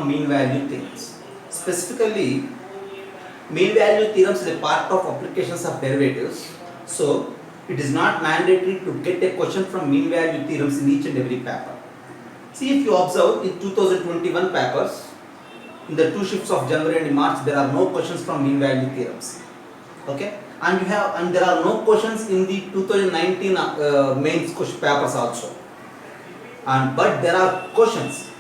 from mean value theorems. Specifically, mean value theorems is a part of applications of derivatives. So, it is not mandatory to get a question from mean value theorems in each and every paper. See, if you observe in 2021 papers, in the two shifts of January and March, there are no questions from mean value theorems. Okay, and there are no questions in the 2019 mains question papers also. But there are questions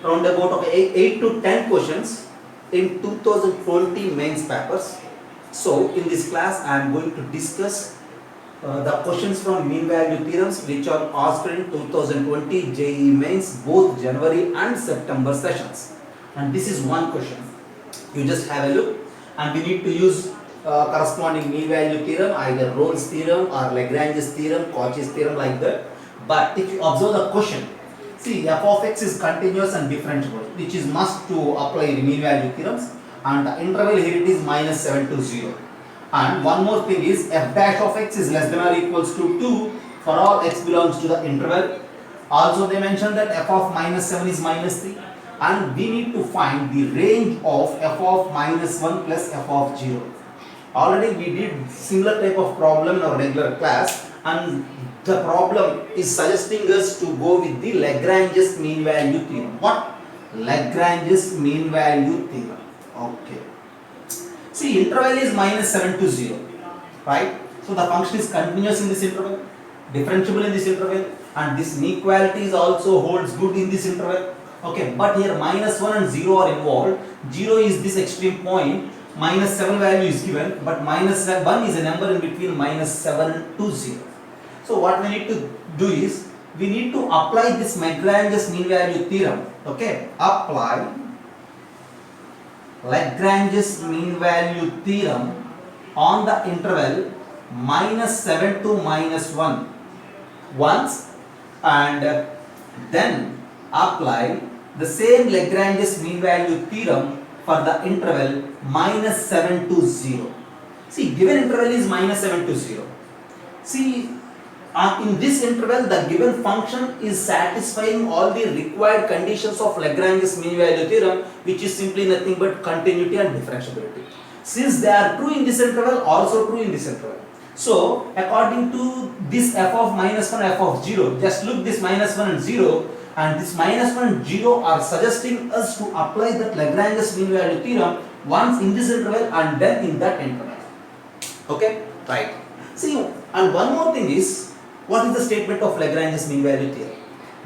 around about 8 to 10 questions in 2020 mains papers. So in this class, I am going to discuss the questions from mean value theorems which are asked in 2020 JEE mains, both January and September sessions. And this is one question. You just have a look, and we need to use corresponding mean value theorem, either Rolle's theorem or Lagrange's theorem, Cauchy's theorem, like that. But if you observe the question, see, f of x is continuous and differentiable, which is must to apply the mean value theorems, and the interval here it is -7 to 0. And one more thing is f dash of x is less than or equals to 2 for all x belongs to the interval. Also they mentioned that f of -7 is -3, and we need to find the range of f of -1 plus f of 0. Already we did similar type of problem in our regular class, and the problem is suggesting us to go with the Lagrange's mean value theorem. What? Lagrange's mean value theorem. Okay. See, interval is -7 to 0, right? So the function is continuous in this interval, differentiable in this interval, and this inequality also holds good in this interval. Okay, but here -1 and 0 are involved. 0 is this extreme point, -7 value is given, but -1 is a number in between -7 to 0. So what we need to do is, we need to apply this Lagrange's mean value theorem. Okay, apply Lagrange's mean value theorem on the interval -7 to -1 once, and then apply the same Lagrange's mean value theorem for the interval -7 to 0. See, given interval is -7 to 0. See, in this interval the given function is satisfying all the required conditions of Lagrange's mean value theorem, which is simply nothing but continuity and differentiability. Since they are true in this interval, also true in this interval. So according to this f of -1, f of 0, just look this -1 and 0, and this -1 and 0 are suggesting us to apply that Lagrange's mean value theorem once in this interval and then in that interval. Okay, right. See, and one more thing is, what is the statement of Lagrange's mean value theorem?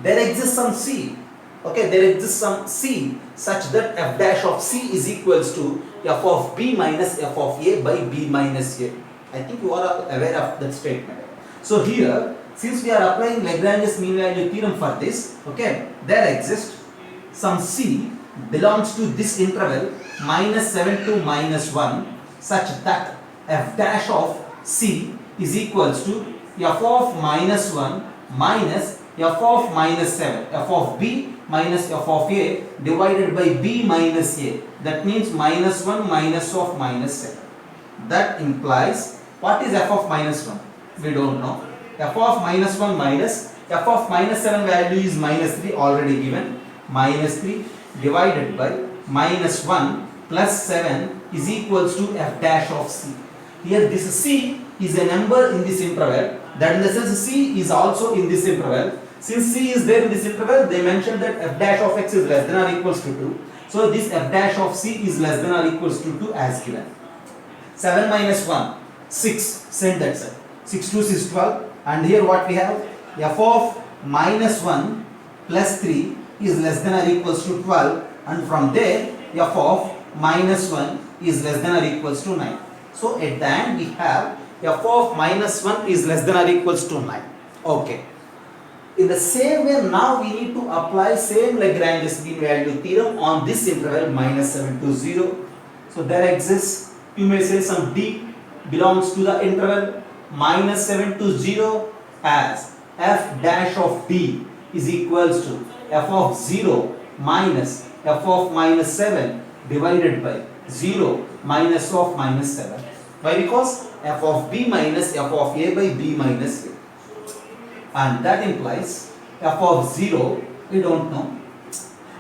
There exists some C. Okay, there exists some C such that f dash of C is equals to f of b minus f of a by b minus a. I think you are aware of that statement. So here, since we are applying Lagrange's mean value theorem for this, okay, there exists some C belongs to this interval -7 to -1 such that f dash of C is equals to f of -1 minus f of -7, f of b minus f of a divided by b minus a. That means -1 minus of -7. That implies, what is f of -1? We don't know. F of -1 minus f of -7 value is -3 already given. -3 divided by -1 plus 7 is equals to f dash of C. Here this C is a number in this interval. That in the sense C is also in this interval. Since C is there in this interval, they mentioned that f dash of x is less than or equals to 2. So this f dash of C is less than or equals to 2 as given. 7 minus 1, 6. Send that side. 6 2 is 12. And here what we have? F of -1 plus 3 is less than or equals to 12. And from there, f of -1 is less than or equals to 9. So at the end we have f of -1 is less than or equals to 9. Okay. In the same way, now we need to apply same Lagrange's mean value theorem on this interval -7 to 0. So there exists, you may say, some d belongs to the interval -7 to 0 as f dash of d is equals to f of 0 minus f of -7 divided by 0 minus of -7. Why? Because f of b minus f of a by b minus a. And that implies f of 0, we don't know.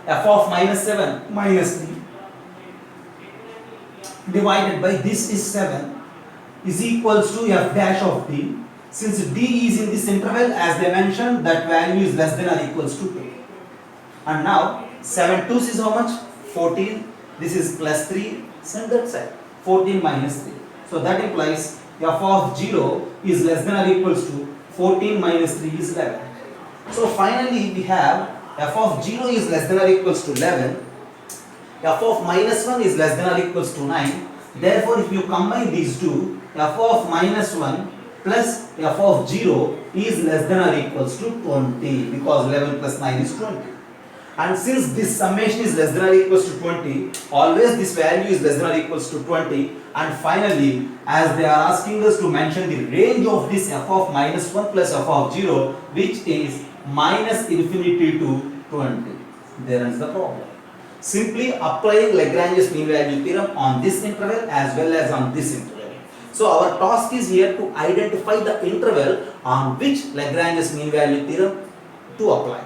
f of minus 7 minus 3 divided by this is 7 is equals to f dash of d. Since d is in this interval, as they mentioned, that value is less than or equals to 2. And now 7 2s is how much? 14. This is plus 3. Send that side. 14 minus 3. So that implies f of 0 is less than or equals to 14 minus 3 is 11. So finally we have f of 0 is less than or equals to 11. F of minus 1 is less than or equals to 9. Therefore, if you combine these two, f of minus 1 plus f of 0 is less than or equals to 20, because 11 plus 9 is 20. And since this summation is less than or equals to 20, always this value is less than or equals to 20. And finally, as they are asking us to mention the range of this f of minus 1 plus f of 0, which is minus infinity to 20. There ends the problem. Simply applying Lagrange's mean value theorem on this interval as well as on this interval. So our task is here to identify the interval on which Lagrange's mean value theorem to apply.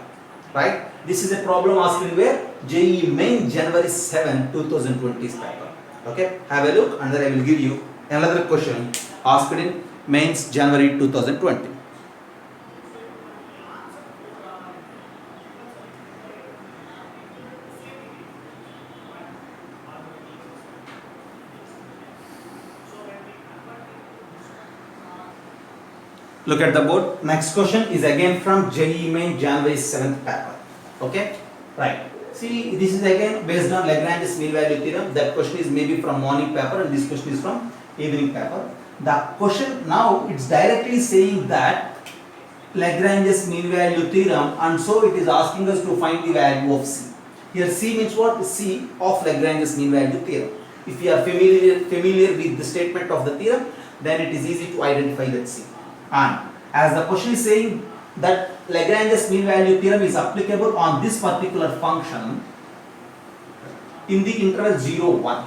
Right? This is a problem asked in where? JEE Main January 7, 2020's paper. Okay? Have a look and then I will give you another question asked in Mains January 2020. Look at the board. Next question is again from JEE Main January 7th paper. Okay? Right. See, this is again based on Lagrange's mean value theorem. That question is maybe from morning paper and this question is from evening paper. The question now, it's directly saying that Lagrange's mean value theorem, and so it is asking us to find the value of C. Here C means what? C of Lagrange's mean value theorem. If you are familiar with the statement of the theorem, then it is easy to identify that C. And as the question is saying that Lagrange's mean value theorem is applicable on this particular function in the interval 0, 1.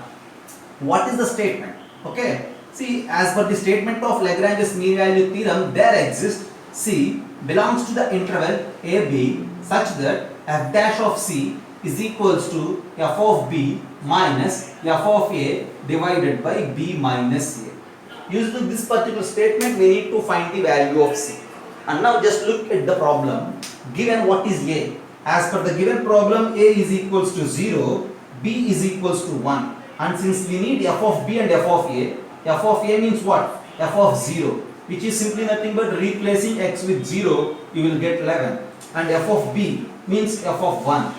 What is the statement? Okay. See, as per the statement of Lagrange's mean value theorem, there exists C belongs to the interval AB such that f dash of C is equals to f of B minus f of A divided by B minus A. Using this particular statement, we need to find the value of C. And now just look at the problem. Given what is A? As per the given problem, A is equals to 0, B is equals to 1. And since we need f of B and f of A means what? F of 0, which is simply nothing but replacing x with 0, you will get 11. And f of B means f of 1,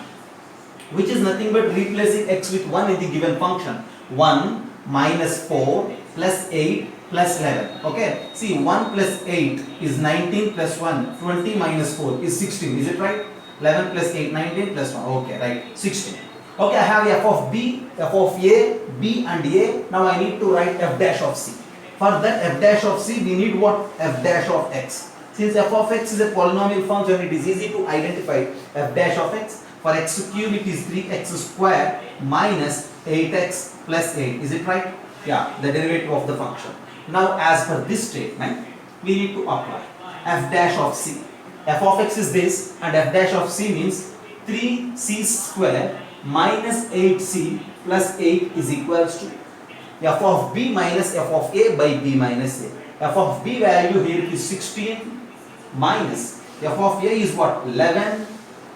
which is nothing but replacing x with 1 in the given function. 1 minus 4 plus 8 plus 11. Okay, see, 1 plus 8 is 19 plus 1, 20 minus 4 is 16, is it right? 11 plus 8, 19 plus 1, okay, right, 16. Okay, I have f of B, f of A, B and A. Now I need to write f dash of C. For that f dash of C, we need what? F dash of x. Since f of x is a polynomial function, it is easy to identify f dash of x. For x cube, it is 3x square minus 8x plus 8, is it right? Yeah, the derivative of the function. Now as per this statement, we need to apply f dash of C. F of x is this and f dash of C means 3c square minus 8c plus 8 is equals to f of B minus f of A by B minus A. F of B value here is 16 minus f of A is what? 11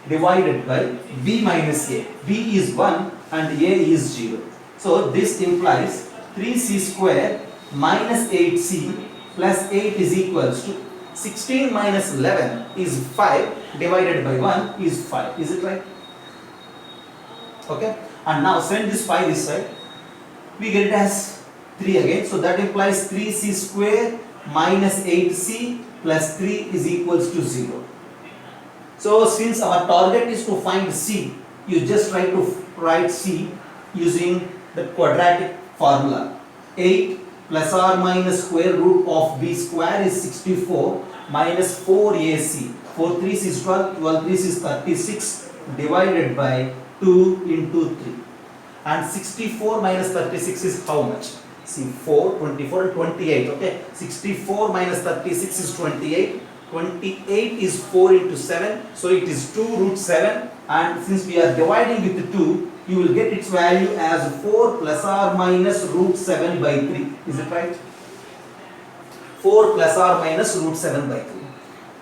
divided by B minus A. B is 1 and A is 0. So this implies 3c square minus 8c plus 8 is equals to 16 minus 11 is 5 divided by 1 is 5. Is it right? Okay. And now send this 5 this side. We get it as 3 again. So that implies 3c square minus 8c plus 3 is equals to 0. So since our target is to find C, you just try to write C using the quadratic formula. 8 plus or minus square root of B square is 64 minus 4AC. 4 3s is 12, 12 3s is 36 divided by 2 into 3. And 64 minus 36 is how much? See, 4, 24 and 28. Okay, 64 minus 36 is 28 28 is 4 into 7, so it is 2 root 7, and since we are dividing with 2, you will get its value as 4 plus or minus root 7 by 3. Is it right? 4 plus or minus root 7 by 3.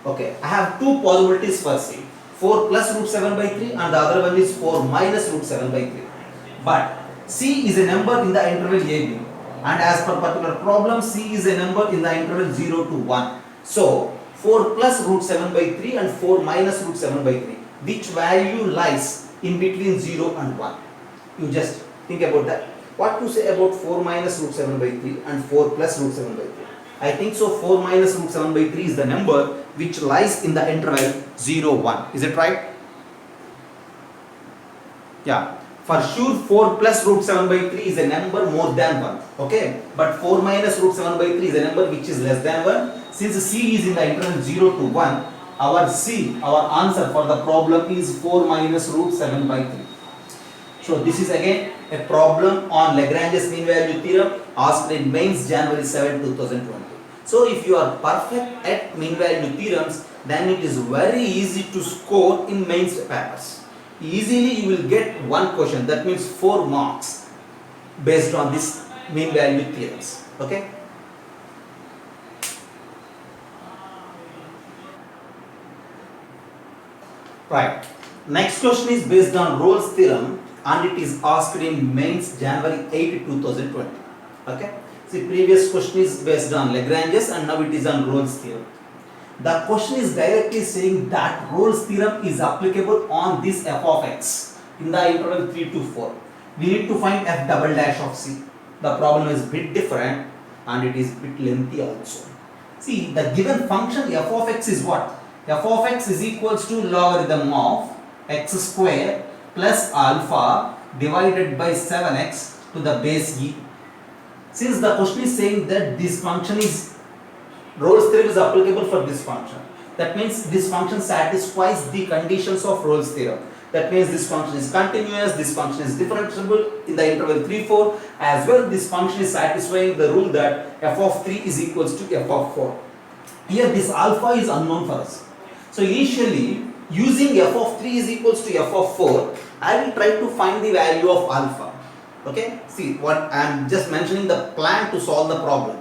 Okay, I have two possibilities for C. 4 plus root 7 by 3 and the other one is 4 minus root 7 by 3. But C is a number in the interval AB, and as per particular problem, C is a number in the interval 0 to 1. So 4 plus root 7 by 3 and 4 minus root 7 by 3. Which value lies in between 0 and 1? You just think about that. What to say about 4 minus root 7 by 3 and 4 plus root 7 by 3? I think so 4 minus root 7 by 3 is the number which lies in the interval 0, 1. Is it right? Yeah. For sure 4 plus root 7 by 3 is a number more than 1. Okay. But 4 minus root 7 by 3 is a number which is less than 1. Since C is in the interval 0 to 1, our answer for the problem is 4 minus root 7 by 3. So this is again a problem on Lagrange's mean value theorem asked in mains January 7, 2020. So if you are perfect at mean value theorems, then it is very easy to score in mains papers. Easily you will get one question, that means 4 marks based on this mean value theorems. Okay. Right. Next question is based on Rolle's theorem and it is asked in mains January 8, 2020. Okay. See, previous question is based on Lagrange's and now it is on Rolle's theorem. The question is directly saying that Rolle's theorem is applicable on this f of x in the interval 3 to 4. We need to find f double dash of c. The problem is bit different and it is bit lengthy also. See, the given function f of x is what? F of x is equals to logarithm of x square plus alpha divided by 7x to the base e. Since the question is saying that this function is, Rolle's theorem is applicable for this function. That means this function satisfies the conditions of Rolle's theorem. That means this function is continuous, this function is differentiable in the interval 3, 4. As well, this function is satisfying the rule that f of 3 is equals to f of 4. Here this alpha is unknown for us. So initially, using f of 3 is equals to f of 4, I will try to find the value of alpha. Okay, see what I am just mentioning the plan to solve the problem.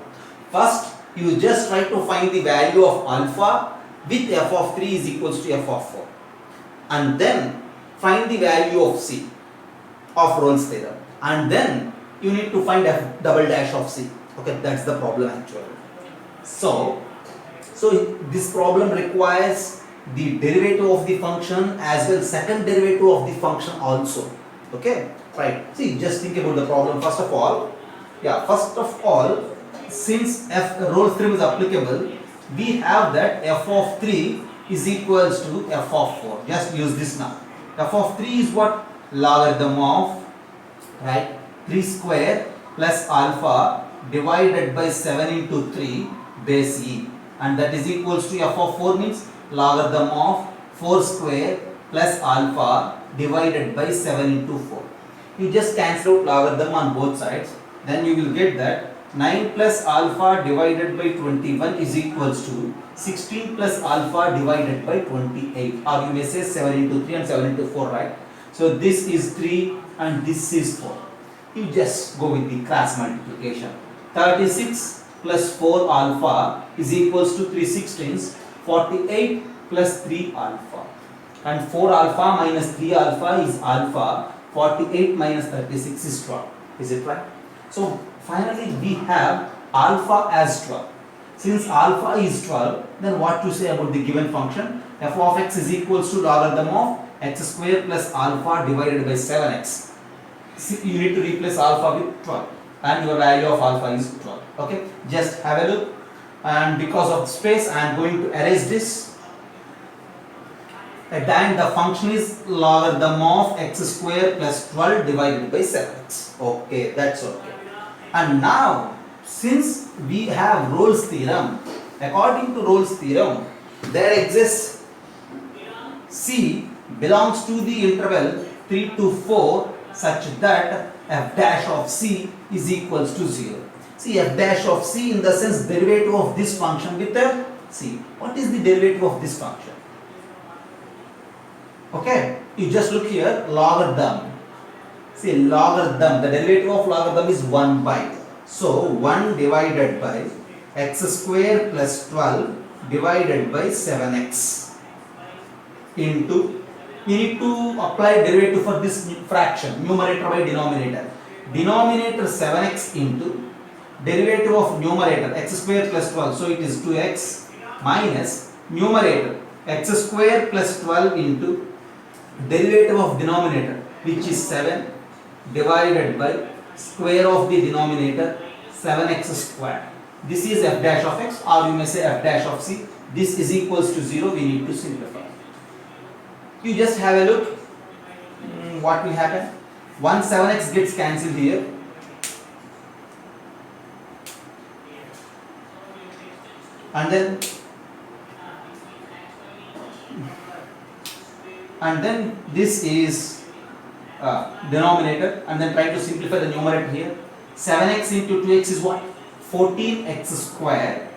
First, you just try to find the value of alpha with f of 3 is equals to f of 4. And then find the value of c of Rolle's theorem. And then you need to find f double dash of c. Okay, that's the problem actually. So this problem requires the derivative of the function as well second derivative of the function also. Okay, right. See, just think about the problem first of all. Yeah, first of all, since Rolle's theorem is applicable, we have that f of 3 is equals to f of 4. Just use this now. F of 3 is what? Logarithm of, right, 3 square plus alpha divided by 7 into 3 base e, and that is equals to f of 4 means logarithm of 4 square plus alpha divided by 7 into 4. You just cancel out logarithm on both sides, then you will get that 9 plus alpha divided by 21 is equals to 16 plus alpha divided by 28, or you may say 7 into 3 and 7 into 4, right? So this is 3 and this is 4. You just go with the cross multiplication. 36 plus 4 alpha is equals to 3 16s, 48 plus 3 alpha, and 4 alpha minus 3 alpha is alpha, 48 minus 36 is 12. Is it right? So finally we have alpha as 12. Since alpha is 12, then what to say about the given function? F of x is equals to logarithm of x square plus alpha divided by 7x. You need to replace alpha with 12 and your value of alpha is 12. Okay, just have a look, and because of space I am going to erase this. At the end the function is logarithm of x square plus 12 divided by 7x. Okay, that's okay. And now since we have Rolle's theorem, according to Rolle's theorem, there exists C belongs to the interval 3 to 4 such that f dash of C is equals to 0. See, f dash of C in the sense derivative of this function with a See, what is the derivative of this function? Okay, you just look here, logarithm. See, logarithm, the derivative of logarithm is 1 by. So, 1 divided by x square plus 12 divided by 7x into, we need to apply derivative for this fraction, numerator by denominator. Denominator 7x into derivative of numerator x square plus 12, so it is 2x minus numerator x square plus 12 into derivative of denominator, which is 7 divided by square of the denominator 7x square. This is f dash of x, or you may say f dash of c. This is equals to 0. We need to simplify. You just have a look. What will happen? 1 7x gets cancelled here. And then this is denominator, and then try to simplify the numerator here. 7x into 2x is what? 14x square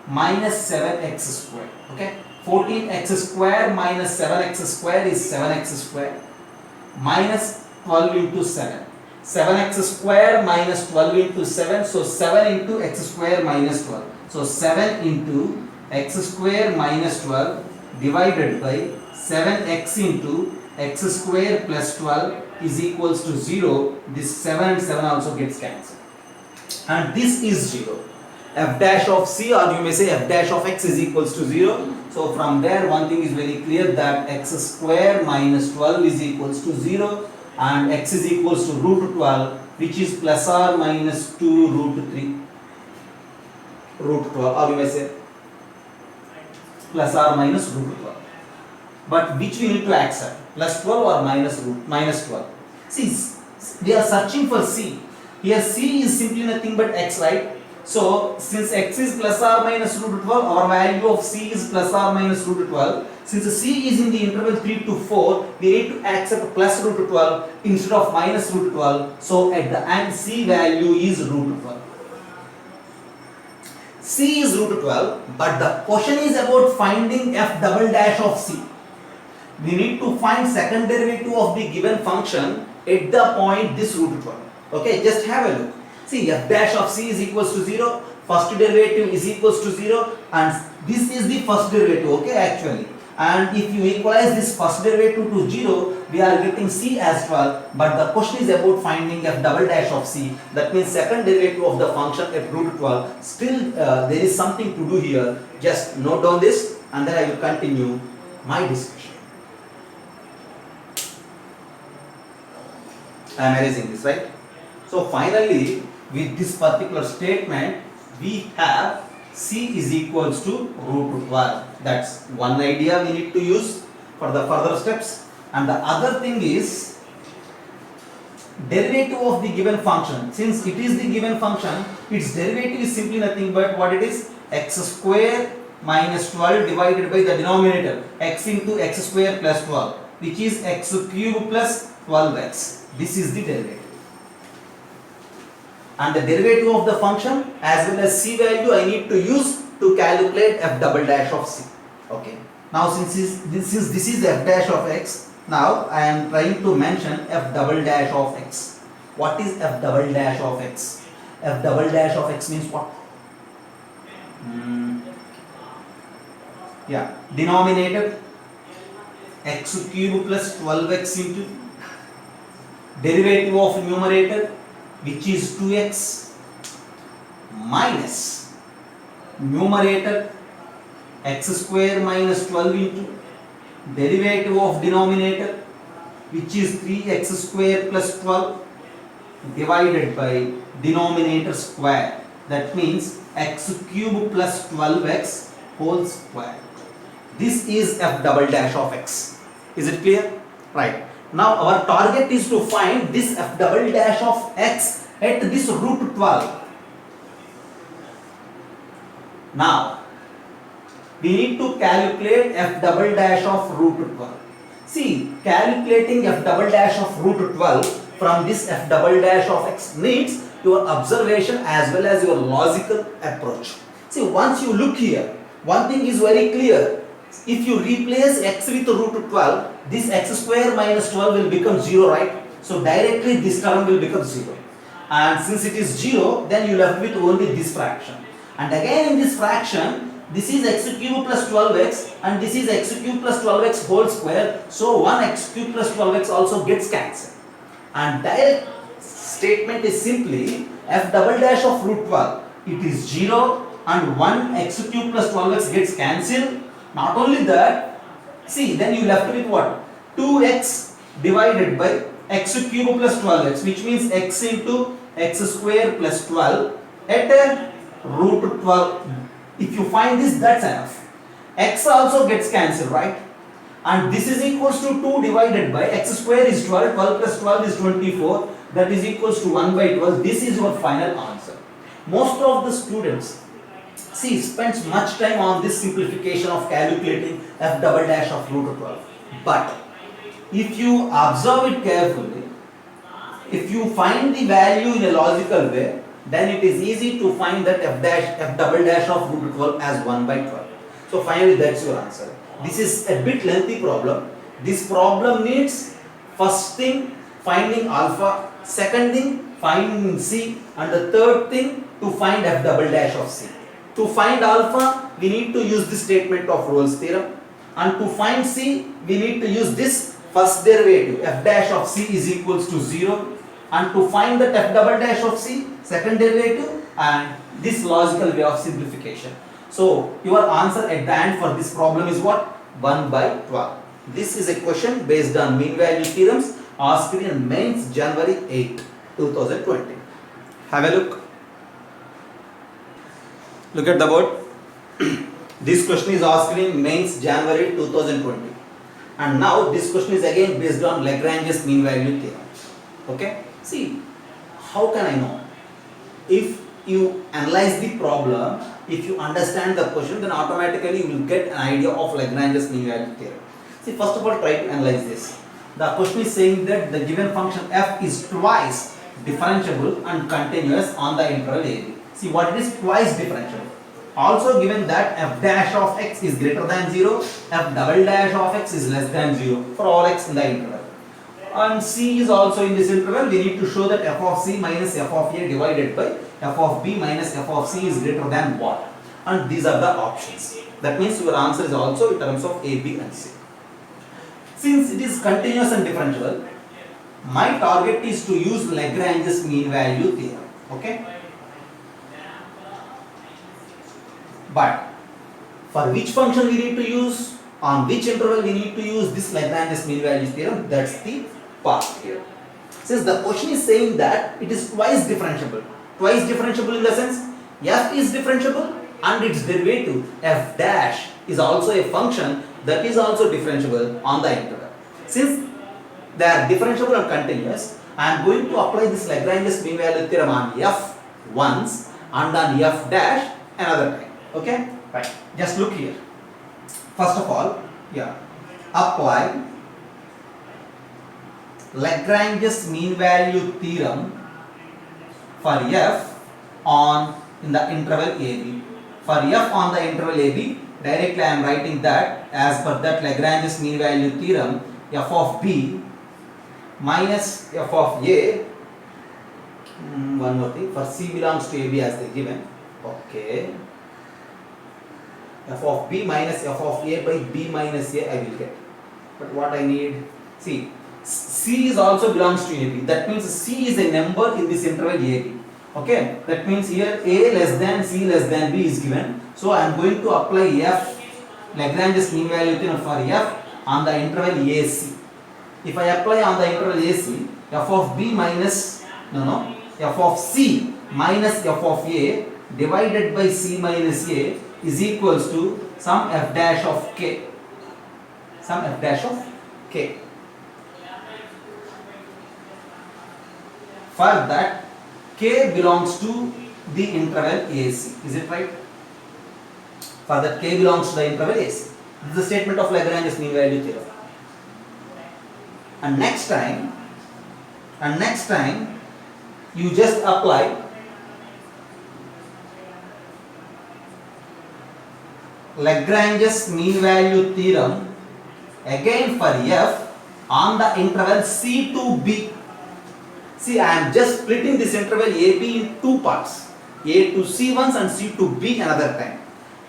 minus 7x square. Okay, 14x square minus 7x square is 7x square minus 12 into 7. 7x square minus 12 into 7, so 7 into x square minus 12. So 7 into x square minus 12 divided by 7x into x square plus 12 is equals to 0. This 7 and 7 also gets cancelled. And this is 0. F dash of c, or you may say f dash of x, is equals to 0. So from there one thing is very clear, that x square minus 12 is equals to 0 and x is equals to root 12, which is plus or minus 2 root 3. Root 12, or you may say plus or minus root 12. But which we need to accept, plus 12 or minus 12. See, we are searching for c. Here c is simply nothing but x, right? So since x is plus or minus root 12, our value of c is plus or minus root 12. Since c is in the interval 3 to 4, we need to accept plus root 12 instead of minus root 12. So at the end, c value is root 12. C is root 12, but the question is about finding f double dash of c. We need to find second derivative of the given function at the point this root 12. Okay, just have a look. See, f dash of c is equals to 0, first derivative is equals to 0, and this is the first derivative, okay, actually. And if you equalize this first derivative to 0, we are getting c as 12, but the question is about finding f double dash of c. That means second derivative of the function at root 12. Still, there is something to do here. Just note down this, and then I will continue my discussion. I am erasing this, right? So finally, with this particular statement, we have c is equals to root 12. That's one idea we need to use for the further steps. And the other thing is derivative of the given function. Since it is the given function, its derivative is simply nothing but what it is? X square minus 12 divided by the denominator, x into x square plus 12, which is x cube plus 12x. This is the derivative. And the derivative of the function as well as c value I need to use to calculate f double dash of c. Okay. Now since this is f dash of x, now I am trying to mention f double dash of x. What is f double dash of x? F double dash of x means what? Yeah, denominator x cube plus 12x into derivative of numerator, which is 2x, minus numerator x square minus 12 into derivative of denominator, which is 3x square plus 12 divided by denominator square. That means x cube plus 12x whole square. This is f double dash of x. Is it clear? Right. Now our target is to find this f double dash of x at this root 12. Now we need to calculate f double dash of root 12. See, calculating f double dash of root 12 from this f double dash of x needs your observation as well as your logical approach. See, once you look here, One thing is very clear. If you replace x with root 12, this x square minus 12 will become 0, right? So directly this term will become 0. And since it is 0, then you left with only this fraction. And again in this fraction, this is x cube plus 12x and this is x cube plus 12x whole square. So 1 x cube plus 12x also gets cancelled. And direct statement is simply f double dash of root 12. It is 0 and 1 x cube plus 12x gets cancelled. Not only that, see, then you left with what? 2x divided by x cube plus 12x, which means x into x square plus 12 at a root 12. If you find this, that's enough. X also gets cancelled, right? And this is equals to 2 divided by x square is 12, 12 plus 12 is 24, that is equals to 1 by 12. This is your final answer. Most of the students, see, spends much time on this simplification of calculating f double dash of root 12. But if you observe it carefully, if you find the value in a logical way, then it is easy to find that f double dash of root 12 as 1 by 12. So finally that's your answer. This is a bit lengthy problem. This problem needs first thing finding alpha, second thing finding C, and the third thing to find f double dash of C. To find alpha, we need to use the statement of Rolle's theorem, and to find C, we need to use this first derivative, f dash of C is equals to 0, and to find that f double dash of C, second derivative, and this logical way of simplification. So your answer at the end for this problem is what? 1 by 12. This is a question based on mean value theorems asked in mains January 8, 2020. Have a look. Look at the board. This question is asked in mains January 2020. And now this question is again based on Lagrange's mean value theorem. Okay? See, how can I know? If you analyze the problem, if you understand the question, then automatically you will get an idea of Lagrange's mean value theorem. See, first of all, try to analyze this. The question is saying that the given function f is twice differentiable and continuous on the interval AB. See, what it is? Twice differentiable. Also given that f dash of x is greater than 0, f double dash of x is less than 0 for all x in the interval. And C is also in this interval. We need to show that f of C minus f of A divided by f of B minus f of C is greater than what? And these are the options. That means your answer is also in terms of A, B and C. Since it is continuous and differentiable, my target is to use Lagrange's mean value theorem. Okay? But for which function we need to use, on which interval we need to use this Lagrange's mean value theorem, that's the part here. Since the question is saying that it is twice differentiable. Twice differentiable in the sense f is differentiable and its derivative f dash is also a function that is also differentiable on the interval. Since they are differentiable and continuous, I am going to apply this Lagrange's mean value theorem on f once and on f dash another time. Okay? Right. Just look here. First of all, apply Lagrange's mean value theorem for f on in the interval AB. For f on the interval AB, directly I am writing that as per that Lagrange's mean value theorem, f of B minus f of A. One more thing, for C belongs to AB as they given. Okay. F of B minus f of A by B minus A I will get. But what I need, see, C is also belongs to AB. That means C is a number in this interval AB. Okay, that means here A less than C less than B is given. So I am going to apply f Lagrange's mean value theorem for f on the interval AC. If I apply on the interval AC, f of B minus f of C minus f of A divided by C minus A is equals to some f dash of k. Some f dash of k. For that, k belongs to the interval AC. Is it right? For that, k belongs to the interval AC. This is the statement of Lagrange's mean value theorem. And next time, you just apply Lagrange's mean value theorem again for f on the interval c to b. See, I am just splitting this interval AB in two parts, A to C once and C to B another time.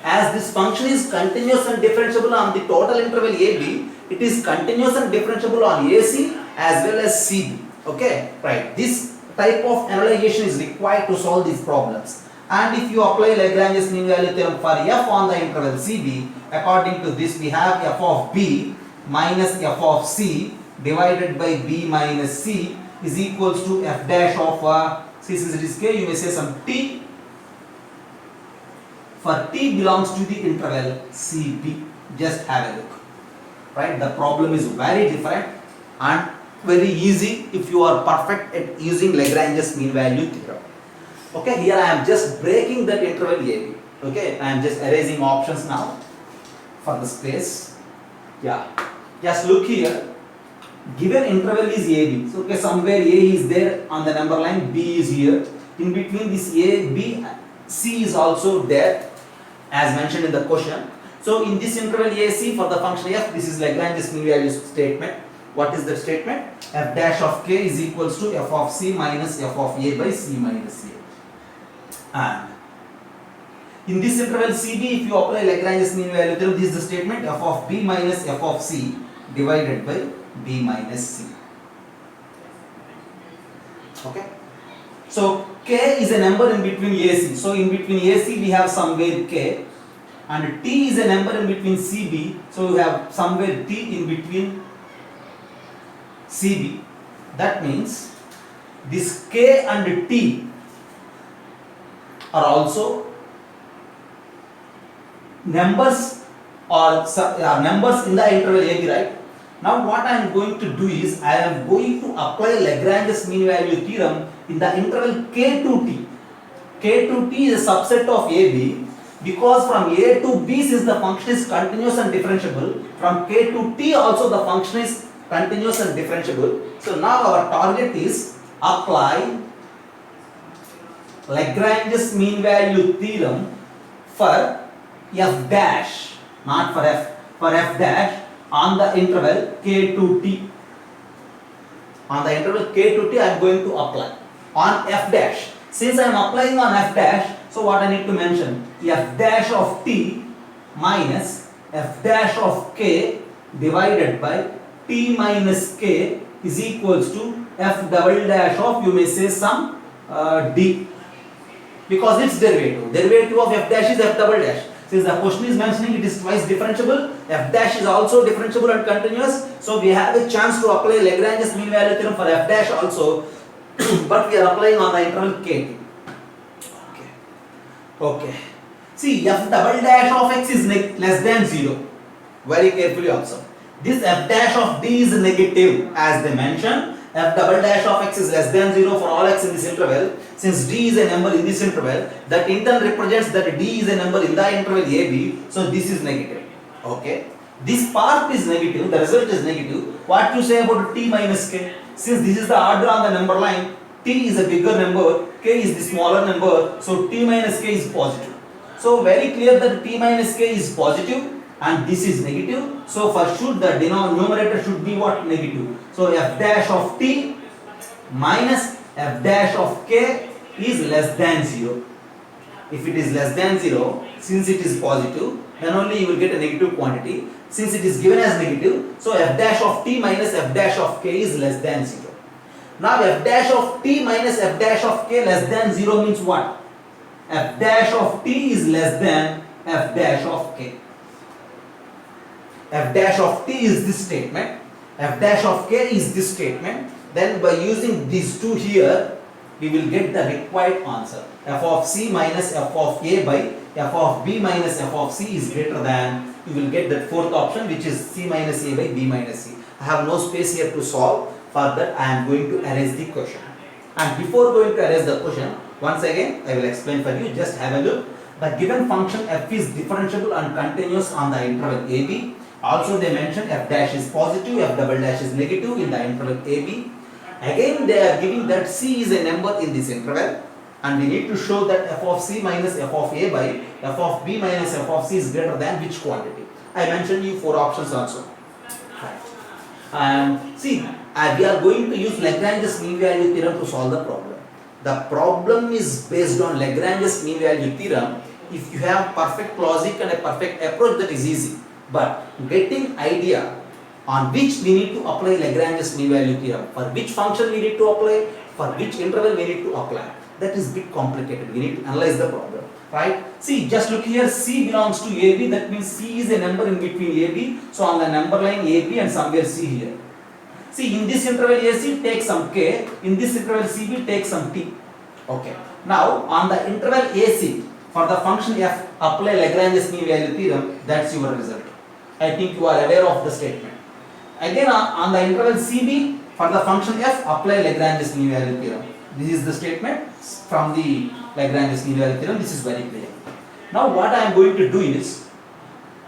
As this function is continuous and differentiable on the total interval AB, it is continuous and differentiable on AC as well as CB. Okay, right. This type of analyzation is required to solve these problems. And if you apply Lagrange's mean value theorem for f on the interval CB, according to this we have f of B minus f of C divided by B minus C is equals to f dash of since it is k, you may say some t for t belongs to the interval CB. Just have a look. Right? The problem is very different and very easy if you are perfect at using Lagrange's mean value theorem. Okay, here I am just breaking that interval AB. Okay, I am just erasing options now for the space. Yeah, just look here. Given interval is AB, so okay, somewhere A is there on the number line, B is here. In between this A, B, C is also there as mentioned in the question. So in this interval AC for the function f, this is Lagrange's mean value statement. What is the statement? F dash of k is equals to f of c minus f of a by c minus a. And in this interval CB, if you apply Lagrange's mean value theorem, this is the statement f of b minus f of c divided by b minus c. Okay. So k is a number in between AC. So in between AC we have somewhere k, and t is a number in between CB. So we have somewhere t in between CB. That means this k and t are also numbers or numbers in the interval AB, right? Now what I am going to do is I am going to apply Lagrange's mean value theorem in the interval k to t. K to t is a subset of AB because from A to B since the function is continuous and differentiable, from k to t also the function is continuous and differentiable. So now our target is apply Lagrange's mean value theorem for f dash, not for f, for f dash on the interval k to t. On the interval k to t I am going to apply on f dash. Since I am applying on f dash, so what I need to mention, f dash of t minus f dash of k divided by t minus k is equals to f double dash of, you may say, some d, because its derivative of f dash is f double dash. Since the question is mentioning it is twice differentiable, f dash is also differentiable and continuous, so we have a chance to apply Lagrange's mean value theorem for f dash also, but we are applying on the interval k. Okay. See, f double dash of x is less than 0. Very carefully observe. This f dash of d is negative as they mention. F double dash of x is less than 0 for all x in this interval. Since d is a number in this interval, that in turn represents that d is a number in the interval AB. So this is negative. Okay. This part is negative, the result is negative. What you say about t minus k? Since this is the order on the number line, t is a bigger number, k is the smaller number, so t minus k is positive. So very clear that t minus k is positive and this is negative. So for sure the numerator should be what? Negative. So f dash of t minus f dash of k is less than 0. If it is less than 0, since it is positive, then only you will get a negative quantity. Since it is given as negative, so f dash of t minus f dash of k is less than 0. Now f dash of t minus f dash of k less than 0 means what? F dash of t is less than f dash of k. F dash of t is this statement, f dash of k is this statement. Then by using these two here, we will get the required answer. F of c minus f of a by f of b minus f of c is greater than, you will get that fourth option, which is c minus a by b minus c. I have no space here to solve. For that I am going to erase the question. And before going to erase the question, once again I will explain for you. Just have a look. The given function f is differentiable and continuous on the interval AB. Also they mention f dash is positive, f double dash is negative in the interval AB. Again they are giving that c is a number in this interval. and we need to show that f of c minus f of a by f of b minus f of c is greater than which quantity. I mentioned you 4 options also. Right. And see, we are going to use Lagrange's mean value theorem to solve the problem. The problem is based on Lagrange's mean value theorem. If you have perfect logic and a perfect approach, that is easy. But getting idea on which we need to apply Lagrange's mean value theorem, for which function we need to apply, for which interval we need to apply, that is bit complicated. We need to analyze the problem, right? See, just look here, C belongs to AB, that means C is a number in between AB. So on the number line AB and somewhere C here. See, in this interval AC take some K, in this interval CB take some T. Okay. Now on the interval AC, for the function f, apply Lagrange's mean value theorem. That's your result. I think you are aware of the statement. Again on the interval CB, for the function f, apply Lagrange's mean value theorem. This is the statement from the Lagrange's mean value theorem. This is very clear. Now what I am going to do is,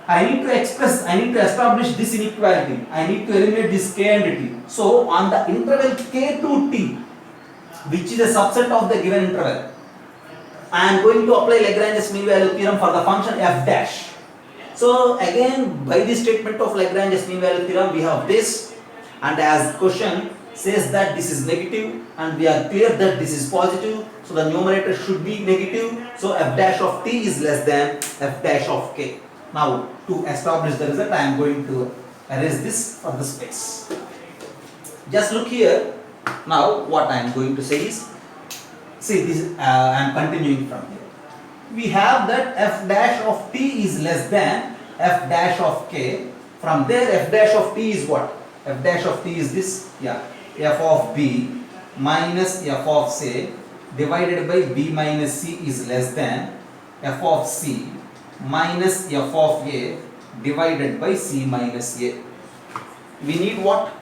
I need to establish this inequality. I need to eliminate this k and t. So on the interval k to t, which is a subset of the given interval, I am going to apply Lagrange's mean value theorem for the function f dash. So again, by the statement of Lagrange's mean value theorem, we have this, and as question says that this is negative, and we are clear that this is positive, so the numerator should be negative. So f dash of t is less than f dash of k. Now to establish the result, I am going to erase this for the space. Just look here. Now what I am going to say is, see this, I am continuing from here. We have that f dash of t is less than f dash of k. From there, f dash of t is what? F dash of t is this, yeah, f of b minus f of c divided by b minus c is less than f of c minus f of a divided by c minus a. We need what?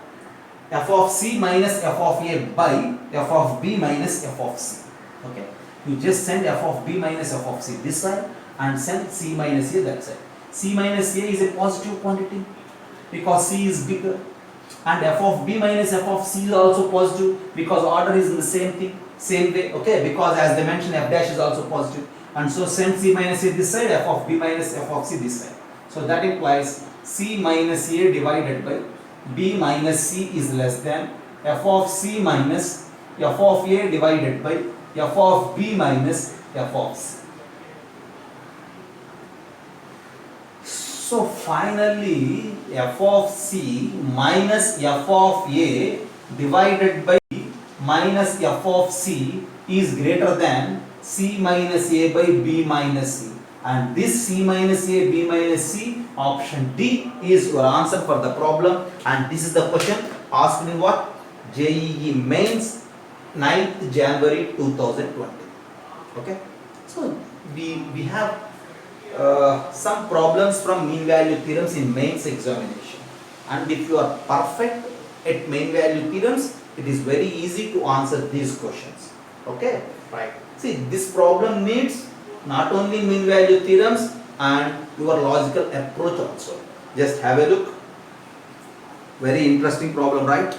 F of c minus f of a by f of b minus f of c. Okay. You just send f of b minus f of c this side and send c minus a that side. C minus a is a positive quantity because c is bigger, and f of b minus f of c is also positive because order is in the same thing, same way. Okay, because as they mentioned, f dash is also positive, and so send c minus a this side, f of b minus f of c this side. So that implies c minus a divided by b minus c is less than f of c minus f of a divided by f of b minus f of c. So finally, f of c minus f of a divided by minus f of c is greater than c minus a by b minus c. And this c minus a, b minus c, option D is your answer for the problem. And this is the question asked in what? JEE Mains, 9th January 2020. Okay. So we have some problems from mean value theorems in mains examination, and if you are perfect at mean value theorems, it is very easy to answer these questions. Okay, right. See, this problem needs not only mean value theorems and your logical approach also. Just have a look. Very interesting problem, right?